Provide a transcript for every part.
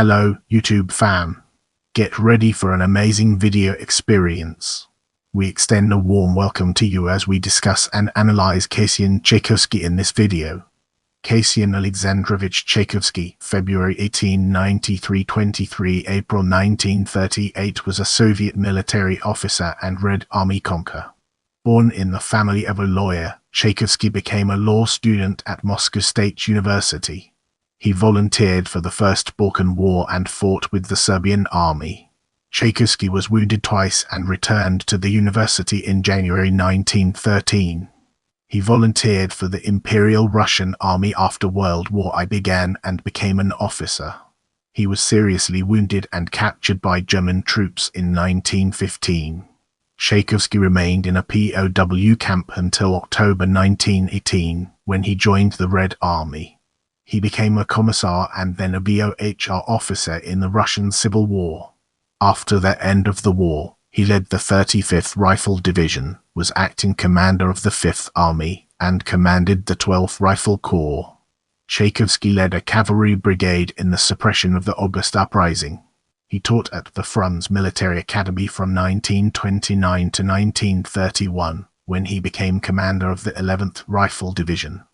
Hello, YouTube fam. Get ready for an amazing video experience. We extend a warm welcome to you as we discuss and analyze Kasyan Chaykovsky in this video. Kasyan Alexandrovich Chaykovsky, February 1893 – 23 April 1938, was a Soviet military officer and Red Army Komkor. Born in the family of a lawyer, Chaykovsky became a law student at Moscow State University. He volunteered for the First Balkan War and fought with the Serbian Army. Chaykovsky was wounded twice and returned to the university in January 1913. He volunteered for the Imperial Russian Army after World War I began and became an officer. He was seriously wounded and captured by German troops in 1915. Chaykovsky remained in a POW camp until October 1918, when he joined the Red Army. He became a commissar and then a VOHR officer in the Russian Civil War. After the end of the war, he led the 35th Rifle Division, was acting commander of the 5th Army, and commanded the 12th Rifle Corps. Chaykovsky led a cavalry brigade in the suppression of the August Uprising. He taught at the Frunze Military Academy from 1929 to 1931, when he became commander of the 11th Rifle Division.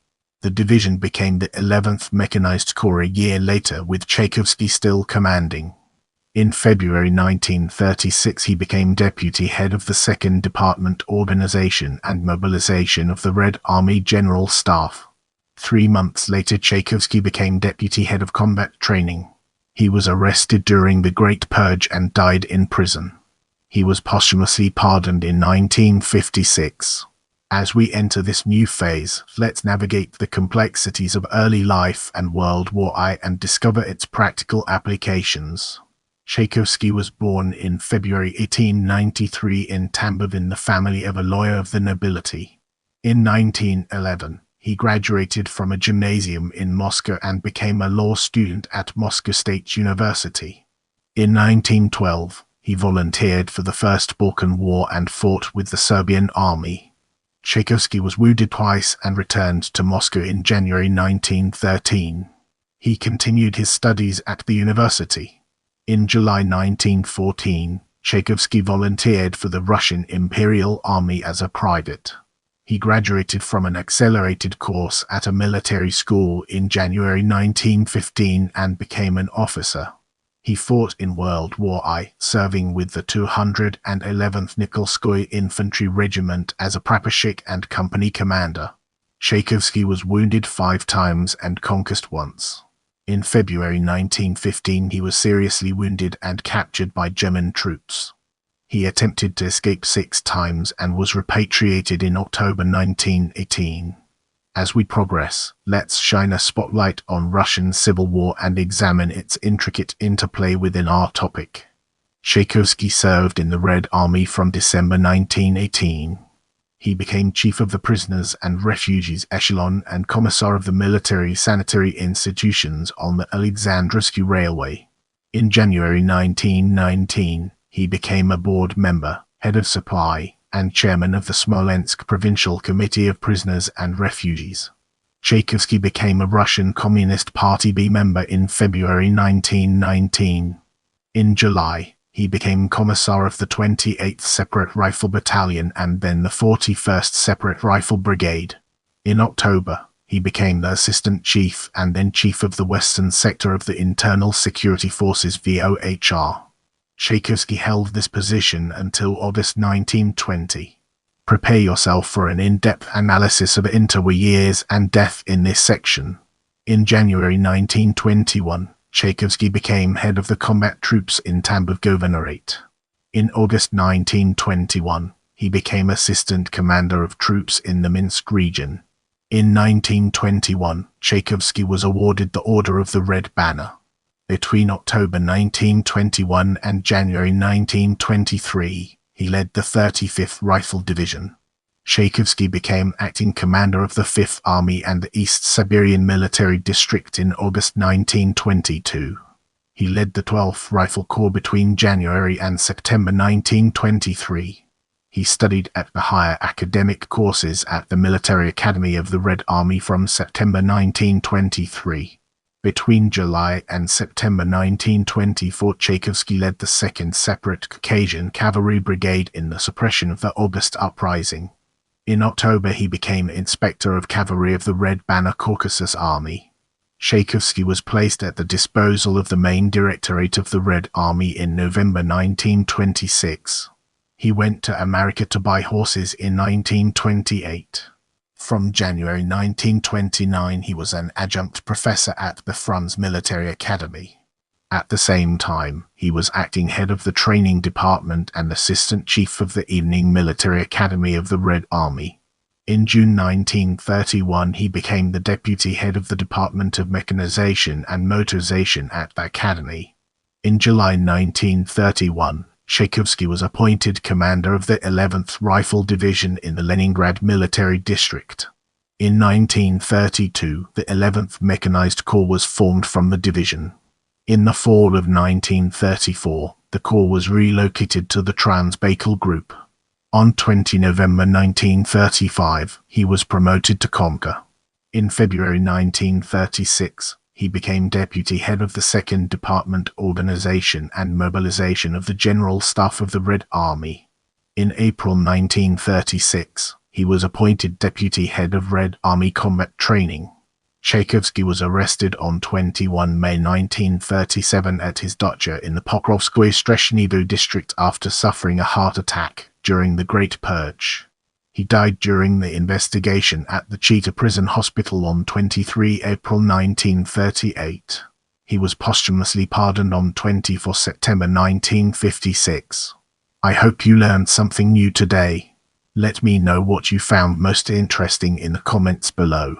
The division became the 11th Mechanized Corps a year later, with Chaykovsky still commanding. In February 1936 he became deputy head of the 2nd Department Organization and Mobilization of the Red Army General Staff. 3 months later Chaykovsky became deputy head of combat training. He was arrested during the Great Purge and died in prison. He was posthumously pardoned in 1956. As we enter this new phase, let's navigate the complexities of early life and World War I and discover its practical applications. Chaykovsky was born in February 1893 in Tambov in the family of a lawyer of the nobility. In 1911, he graduated from a gymnasium in Moscow and became a law student at Moscow State University. In 1912, he volunteered for the First Balkan War and fought with the Serbian Army. Chaykovsky was wounded twice and returned to Moscow in January 1913. He continued his studies at the university. In July 1914, Chaykovsky volunteered for the Russian Imperial Army as a private. He graduated from an accelerated course at a military school in January 1915 and became an officer. He fought in World War I, serving with the 211th Nikolskoye Infantry Regiment as a praporshchik and company commander. Chaykovsky was wounded 5 times and concussed once. In February 1915 he was seriously wounded and captured by German troops. He attempted to escape 6 times and was repatriated in October 1918. As we progress, let's shine a spotlight on Russian Civil War and examine its intricate interplay within our topic. Chaykovsky served in the Red Army from December 1918. He became chief of the prisoners and refugees echelon and commissar of the military sanitary institutions on the Alexandrovsky Railway. In January 1919, he became a board member, head of supply, and chairman of the Smolensk Provincial Committee of Prisoners and Refugees. Chaykovsky became a Russian Communist Party B member in February 1919. In July, he became commissar of the 28th Separate Rifle Battalion and then the 41st Separate Rifle Brigade. In October, he became the assistant chief and then chief of the Western Sector of the Internal Security Forces VOHR. Chaykovsky held this position until August 1920. Prepare yourself for an in-depth analysis of interwar years and death in this section. In January 1921, Chaykovsky became head of the combat troops in Tambov Governorate. In August 1921, he became assistant commander of troops in the Minsk region. In 1921, Chaykovsky was awarded the Order of the Red Banner. Between October 1921 and January 1923, he led the 35th Rifle Division. Chaykovsky became acting commander of the 5th Army and the East Siberian Military District in August 1922. He led the 12th Rifle Corps between January and September 1923. He studied at the higher academic courses at the Military Academy of the Red Army from September 1923. Between July and September 1924, Chaykovsky led the 2nd Separate Caucasian Cavalry Brigade in the suppression of the August Uprising. In October, he became Inspector of Cavalry of the Red Banner Caucasus Army. Chaykovsky was placed at the disposal of the main directorate of the Red Army in November 1926. He went to America to buy horses in 1928. From January 1929, he was an adjunct professor at the Frunze Military Academy. At the same time, he was acting head of the training department and assistant chief of the Evening Military Academy of the Red Army. In June 1931, he became the deputy head of the Department of Mechanization and Motorization at the Academy. In July 1931, Chaykovsky was appointed commander of the 11th Rifle Division in the Leningrad Military District. In 1932, the 11th Mechanized Corps was formed from the division. In the fall of 1934, the corps was relocated to the Trans-Baikal Group. On 20 November 1935, he was promoted to Komkor. In February 1936, he became deputy head of the 2nd Department Organization and Mobilization of the General Staff of the Red Army. In April 1936, he was appointed deputy head of Red Army Combat Training. Chaykovsky was arrested on 21 May 1937 at his dacha in the Pokrovskoye Streshnevo district after suffering a heart attack during the Great Purge. He died during the investigation at the Chita Prison Hospital on 23 April 1938. He was posthumously pardoned on 24 September 1956. I hope you learned something new today. Let me know what you found most interesting in the comments below.